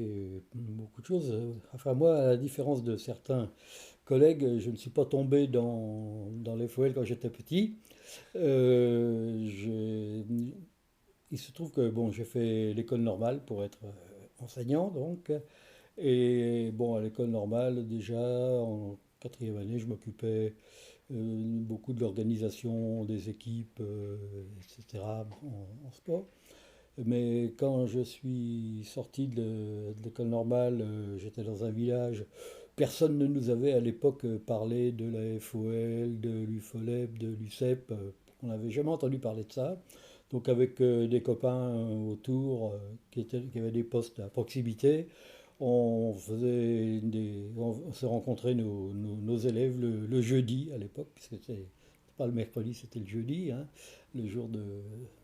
fait beaucoup de choses. Enfin, moi, à la différence de certains collègues, je ne suis pas tombé dans les FOL quand j'étais petit. Euh, j'ai- il se trouve que bon, j'ai fait l'école normale pour être enseignant, donc. Et bon, à l'école normale, déjà, en quatrième année, je m'occupais beaucoup de l'organisation des équipes, etc., en sport. Mais quand je suis sorti de l'école normale, j'étais dans un village. Personne ne nous avait à l'époque parlé de la FOL, de l'UFOLEP, de l'UCEP. On n'avait jamais entendu parler de ça. Donc avec des copains autour qui avaient des postes à proximité, on se rencontrait nos élèves le jeudi à l'époque, parce que c'était pas le mercredi, c'était le jeudi, hein, le jour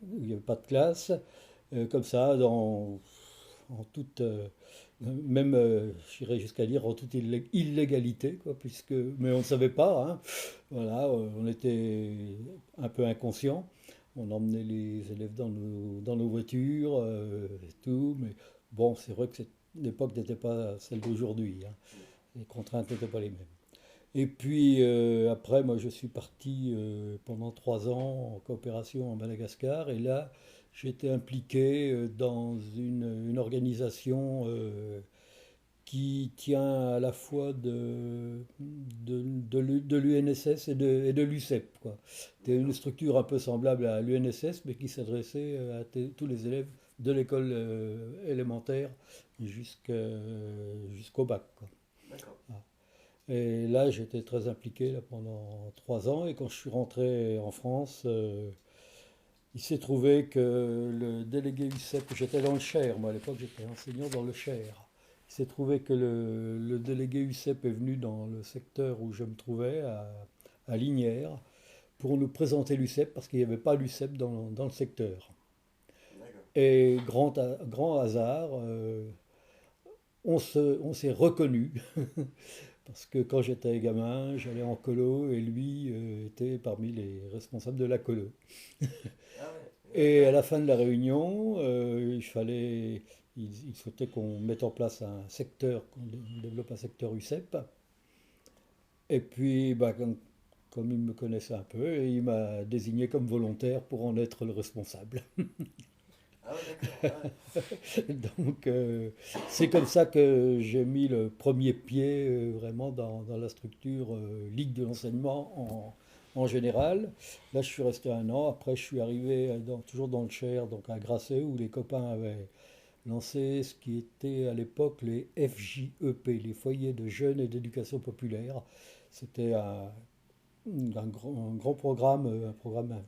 où il n'y avait pas de classe. Comme ça, en toute, même, j'irais jusqu'à dire en toute illégalité, quoi, mais on ne savait pas, hein. Voilà, on était un peu inconscients. On emmenait les élèves dans nos voitures et tout, mais bon, c'est vrai que l'époque n'était pas celle d'aujourd'hui, hein. Les contraintes n'étaient pas les mêmes. Et puis après, moi, je suis parti pendant 3 ans en coopération en Madagascar. Et là, j'étais impliqué dans une organisation qui tient à la fois de l'UNSS et de l'UCEP, quoi. C'était une structure un peu semblable à l'UNSS, mais qui s'adressait tous les élèves de l'école élémentaire jusqu'au bac, quoi. D'accord. Et là, j'étais très impliqué là, pendant 3 ans. Et quand je suis rentré en France, il s'est trouvé que le délégué UCEP, j'étais dans le Cher, moi à l'époque j'étais enseignant dans le Cher. Il s'est trouvé que le délégué UCEP est venu dans le secteur où je me trouvais, à Lignières, pour nous présenter l'UCEP, parce qu'il n'y avait pas l'UCEP dans le secteur. D'accord. Et grand hasard, on s'est reconnus. Parce que quand j'étais gamin, j'allais en colo et lui était parmi les responsables de la colo. Ah ouais, Et à d'accord. la fin de la réunion, il souhaitait qu'on mette en place un secteur, qu'on développe un secteur UCEP. Et puis, bah, comme il me connaissait un peu, il m'a désigné comme volontaire pour en être le responsable. Ah ouais, d'accord. Ah ouais. Donc, c'est comme ça que j'ai mis le premier pied vraiment dans la structure Ligue de l'enseignement en général. Là, je suis resté 1 an. Après, je suis arrivé toujours dans le Cher, donc à Grasset, où les copains avaient lancé ce qui était à l'époque les FJEP, les foyers de jeunes et d'éducation populaire. C'était un grand programme, un programme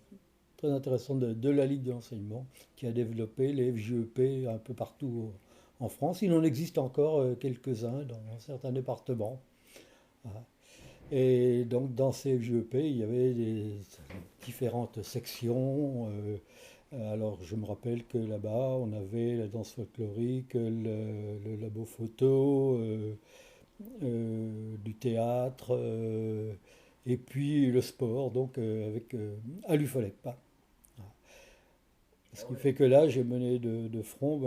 très intéressant de la Ligue de l'enseignement, qui a développé les FJEP un peu partout en France. Il en existe encore quelques-uns dans certains départements. Voilà. Et donc dans ces FJEP, il y avait des différentes sections. Alors je me rappelle que là-bas, on avait la danse folklorique, le labo photo, du théâtre, et puis le sport, donc avec à l'UFOLEP. Ce Ah qui ouais. fait que là, j'ai mené de front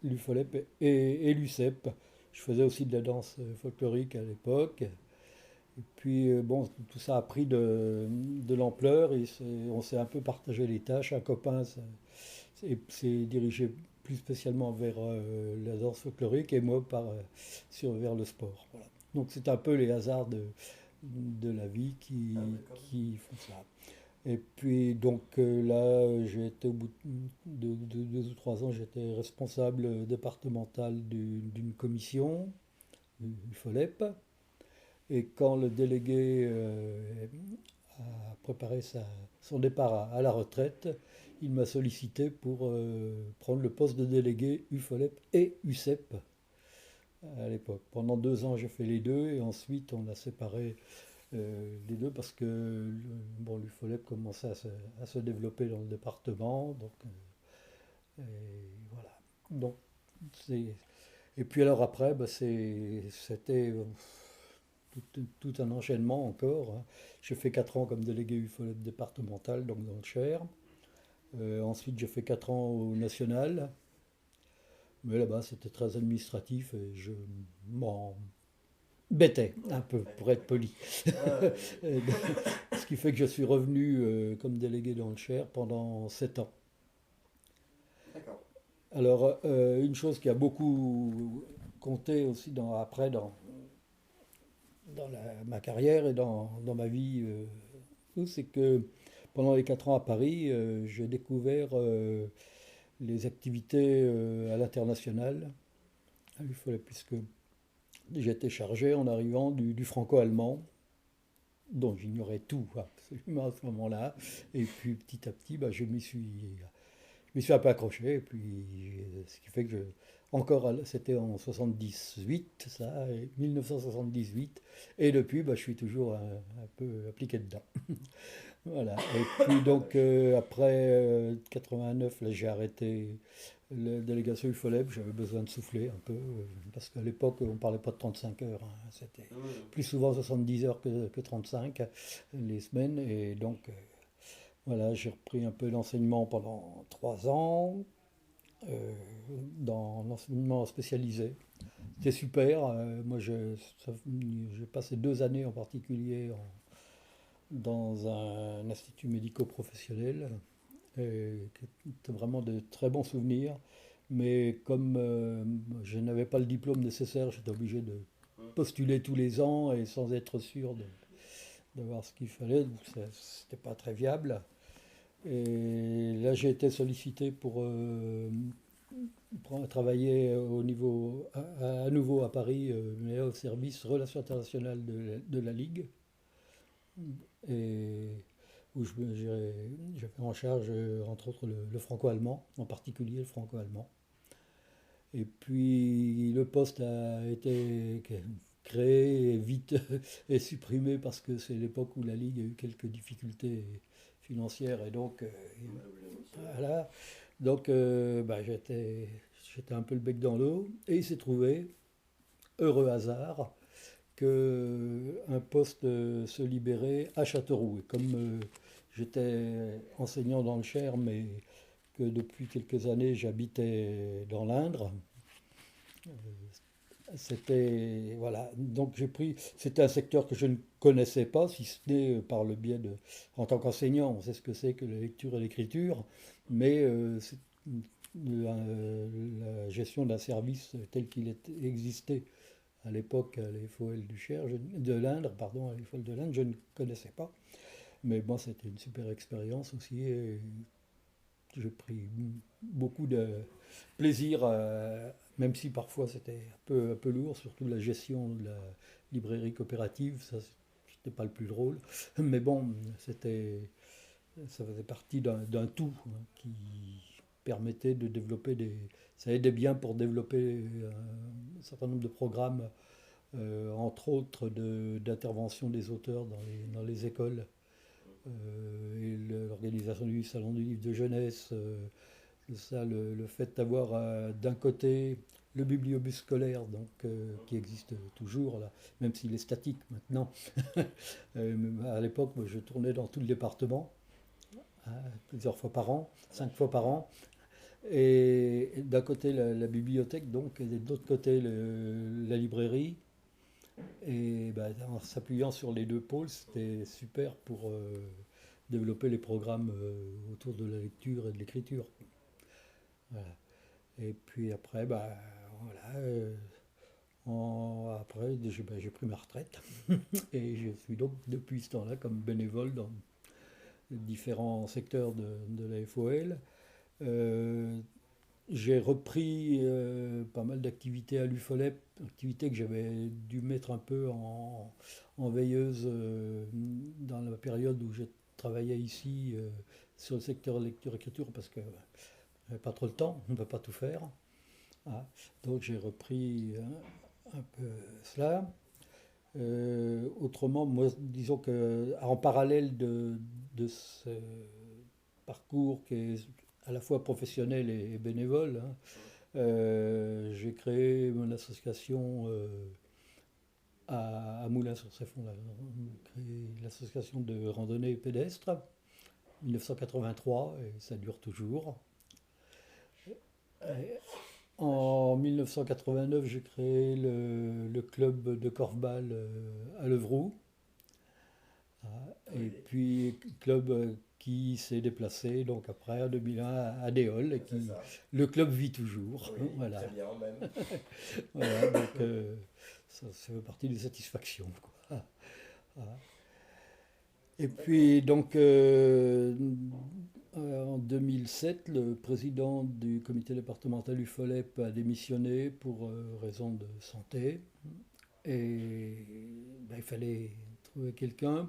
l'UFOLEP et l'UCEP. Je faisais aussi de la danse folklorique à l'époque. Et puis, bon, tout ça a pris de l'ampleur et on s'est un peu partagé les tâches. Un copain s'est dirigé plus spécialement vers la danse folklorique et moi vers le sport. Voilà. Donc, c'est un peu les hasards de la vie Ah d'accord. qui font ça. Et puis donc là, j'ai été au bout de 2 ou 3 ans, j'étais responsable départemental d'une commission, du FOLEP. Et quand le délégué a préparé son départ à la retraite, il m'a sollicité pour prendre le poste de délégué UFOLEP et UCEP à l'époque. Pendant 2 ans, j'ai fait les deux et ensuite on a séparé les deux parce que bon, l'UFOLEP commençait à se développer dans le département. Donc, et voilà. Donc, c'est- et puis alors après, bah, c'était tout un enchaînement encore, hein. J'ai fait 4 ans comme délégué UFOLEP départemental, donc dans le Cher. Ensuite, j'ai fait 4 ans au national. Mais là-bas, c'était très administratif et je m'en bêtais un peu, Ouais, pour être d'accord. poli. Ah, ouais, Et donc, ce qui fait que je suis revenu comme délégué dans le Cher pendant 7 ans. d'accord. Alors, une chose qui a beaucoup compté aussi dans ma carrière et dans ma vie, c'est que pendant les 4 ans à Paris, j'ai découvert les activités à l'international, puisque j'étais chargé en arrivant du franco-allemand, dont j'ignorais tout absolument à ce moment-là. Et puis petit à petit, bah, je m'y suis un peu accroché. Et puis, ce qui fait que c'était en 78, ça, 1978. Et depuis, bah, je suis toujours un peu appliqué dedans. Voilà. Et puis La donc, vache. après 89, là, j'ai arrêté la délégation UFOLEB. J'avais besoin de souffler un peu. Parce qu'à l'époque, on ne parlait pas de 35 heures, hein. C'était plus souvent 70 heures que 35 les semaines. Et donc, voilà, j'ai repris un peu d'enseignement pendant 3 ans euh, dans l'enseignement spécialisé. C'était super. J'ai passé 2 années en particulier dans un institut médico-professionnel. C'était vraiment de très bons souvenirs. Mais comme je n'avais pas le diplôme nécessaire, j'étais obligé de postuler tous les ans et sans être sûr d'avoir ce qu'il fallait. Donc c'était pas très viable. Et là, j'ai été sollicité pour travailler à nouveau à Paris, mais au service Relations internationales de la Ligue, et où j'avais en charge, entre autres, le franco-allemand, en particulier le franco-allemand. Et puis, le poste a été créé et vite et supprimé parce que c'est l'époque où la Ligue a eu quelques difficultés financières, et donc, Ouais, ou la moitié, ouais. voilà. Donc, bah, j'étais un peu le bec dans l'eau, et il s'est trouvé, heureux hasard, que un poste se libérait à Châteauroux. Et comme j'étais enseignant dans le Cher, mais que depuis quelques années j'habitais dans l'Indre, voilà. Donc c'était un secteur que je ne connaissais pas, si ce n'est par le biais en tant qu'enseignant, on sait ce que c'est que la lecture et l'écriture, mais la gestion d'un service tel qu'il existait à l'époque à l'EFOL du Cher, de l'Indre, pardon, à l'EFOL de l'Indre, je ne connaissais pas. Mais bon, c'était une super expérience aussi, et j'ai pris beaucoup de plaisir, même si parfois c'était un peu lourd, surtout la gestion de la librairie coopérative, ça c'était pas le plus drôle. Mais bon, ça faisait partie d'un tout, hein, qui permettait de développer ça aidait bien pour développer un certain nombre de programmes, entre autres d'intervention des auteurs dans les écoles, et l'organisation du Salon du Livre de Jeunesse. Ça, le fait d'avoir d'un côté le bibliobus scolaire, donc, qui existe toujours, là, même s'il est statique maintenant. À l'époque, moi, je tournais dans tout le département, hein, plusieurs fois par an, 5 fois par an. Et d'un côté la bibliothèque, donc, et de l'autre côté la librairie. Et ben, en s'appuyant sur les deux pôles, c'était super pour développer les programmes autour de la lecture et de l'écriture. Voilà. Et puis après, bah, voilà, après, j'ai pris ma retraite. Et je suis donc depuis ce temps-là comme bénévole dans différents secteurs de la FOL. Euh, j'ai repris pas mal d'activités à l'UFOLEP, activités que j'avais dû mettre un peu en veilleuse dans la période où je travaillais ici, sur le secteur lecture-écriture, parce que j'avais pas trop le temps, on ne peut pas tout faire. Ah, donc j'ai repris un peu cela. Autrement, moi, disons que en parallèle de ce parcours qui est à la fois professionnel et bénévole, hein, j'ai créé mon association à Moulins-sur-Ceffonds, créé l'association de randonnée pédestre, 1983, et ça dure toujours. En 1989, j'ai créé le club de korfball à Levroux. Et Oui, puis, club qui s'est déplacé donc après en 2001 à Déol et c'est qui ça. le club vit toujours. Oui, Voilà, très bien même. voilà donc ça fait partie des satisfactions, quoi. Voilà. Et D'accord. puis donc en 2007, le président du comité départemental du FOLEP a démissionné pour raison de santé et ben, il fallait trouver quelqu'un.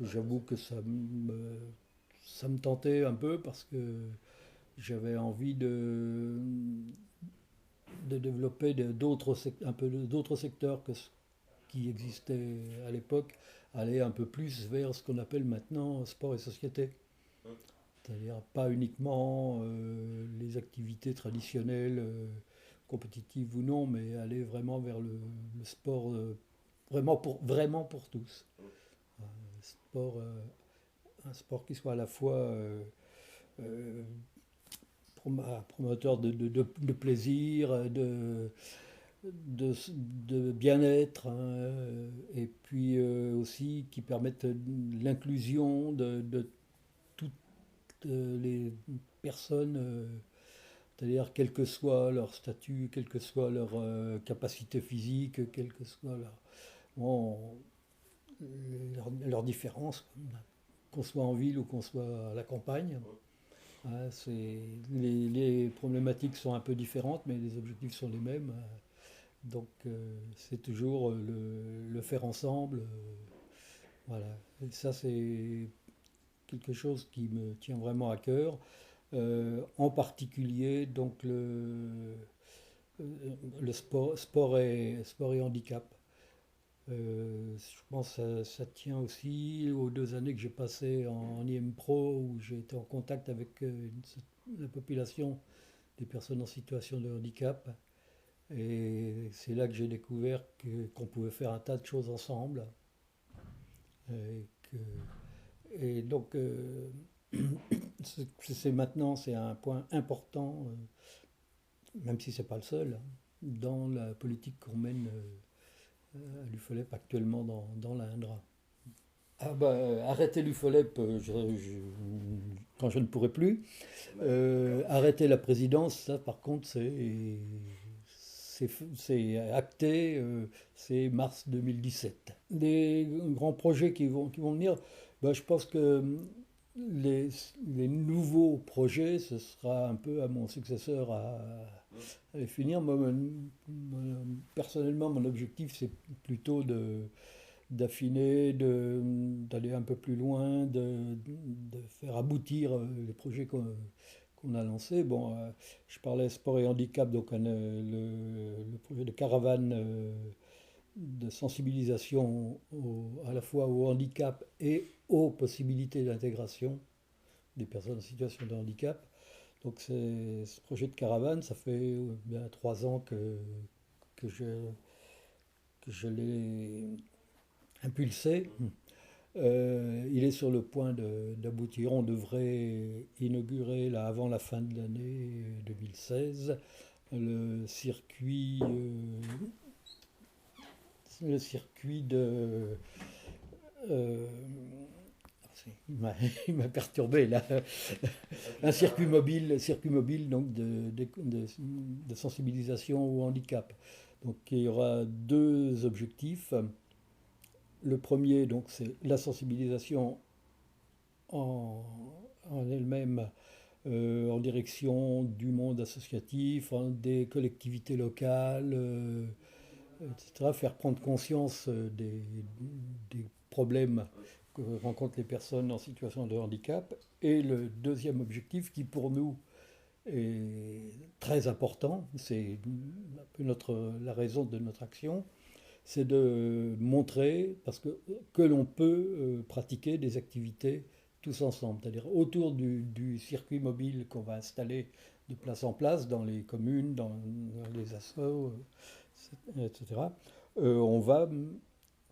J'avoue que ça me tentait un peu parce que j'avais envie de développer un peu d'autres secteurs que ce qui existait à l'époque, aller un peu plus vers ce qu'on appelle maintenant sport et société. Hum, C'est-à-dire pas uniquement les activités traditionnelles, compétitives ou non, mais aller vraiment vers le sport vraiment pour tous. hum. Un sport, un sport qui soit à la fois euh, promoteur de plaisir, de bien-être, hein, et puis aussi qui permettent l'inclusion de toutes les personnes, c'est-à-dire quel que soit leur statut, quelle que soit leur capacité physique, quelle que soit bon, leur différence, qu'on soit en ville ou qu'on soit à la campagne. Ouais, les problématiques sont un peu différentes, mais les objectifs sont les mêmes. Donc c'est toujours le faire ensemble. Voilà. Et ça, c'est quelque chose qui me tient vraiment à cœur. En particulier, donc euh, le sport et handicap. Je pense que ça tient aussi aux 2 années que j'ai passées en IM Pro, où j'ai été en contact avec la population des personnes en situation de handicap. Et c'est là que j'ai découvert qu'on pouvait faire un tas de choses ensemble. Et, et donc, maintenant, c'est un point important, même si c'est pas le seul, hein, dans la politique qu'on mène à l'UFOLEP actuellement dans l'Indre. Ah bah, arrêter l'UFOLEP quand je ne pourrai plus. Ouais, d'accord. Arrêter la présidence, ça par contre, c'est acté, c'est mars 2017. Des grands projets qui vont venir, bah, je pense que les, les nouveaux projets, ce sera un peu à mon successeur Hum, à les finir. Moi, personnellement, mon objectif, c'est plutôt d'affiner, d'aller un peu plus loin, de faire aboutir les projets qu'on a lancés. Bon, je parlais sport et handicap, donc le projet de caravane de sensibilisation à la fois au handicap et aux possibilités d'intégration des personnes en situation de handicap. Donc ce projet de caravane, ça fait bien 3 ans que je, que je l'ai impulsé. hum. Il est sur le point d'aboutir. On devrait inaugurer là, avant la fin de l'année 2016 le circuit, le circuit de. euh, il m'a perturbé là. Pas de Un souci, hein. circuit mobile donc de sensibilisation au handicap. Donc il y aura 2 objectifs. Le premier, donc, c'est la sensibilisation en, en elle-même en direction du monde associatif, hein, des collectivités locales, etc. Faire prendre conscience des problèmes Hum, que rencontrent les personnes en situation de handicap. Et le deuxième objectif, qui pour nous est très important, c'est un peu la raison de notre action, c'est de montrer que l'on peut pratiquer des activités tous ensemble, c'est-à-dire autour du circuit mobile qu'on va installer de place en place dans les communes, dans les assos, etc. On va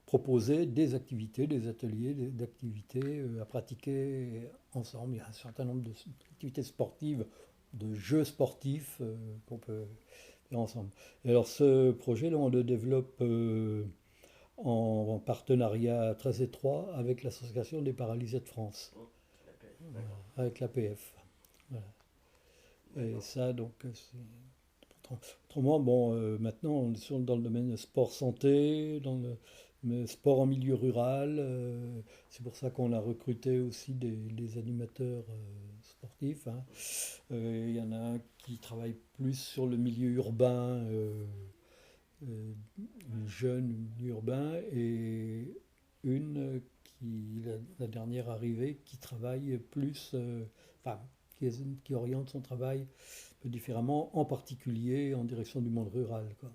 proposer des activités, des ateliers d'activités à pratiquer ensemble. Il y a un certain nombre d'activités sportives de jeux sportifs qu'on peut faire ensemble. Et alors ce projet-là, on le développe en partenariat très étroit avec l'Association des paralysés de France, Oh, la paix. voilà, D'accord. avec l'APF. Voilà. Et D'accord. ça, donc, c'est... Autrement, bon, maintenant, on est dans le domaine sport-santé, dans le sport en milieu rural. C'est pour ça qu'on a recruté aussi des animateurs sportifs, hein. Il y en a un qui travaille plus sur le milieu urbain, une jeune milieu urbain, et une la dernière arrivée, qui travaille plus, enfin, qui oriente son travail un peu différemment, en particulier en direction du monde rural, quoi.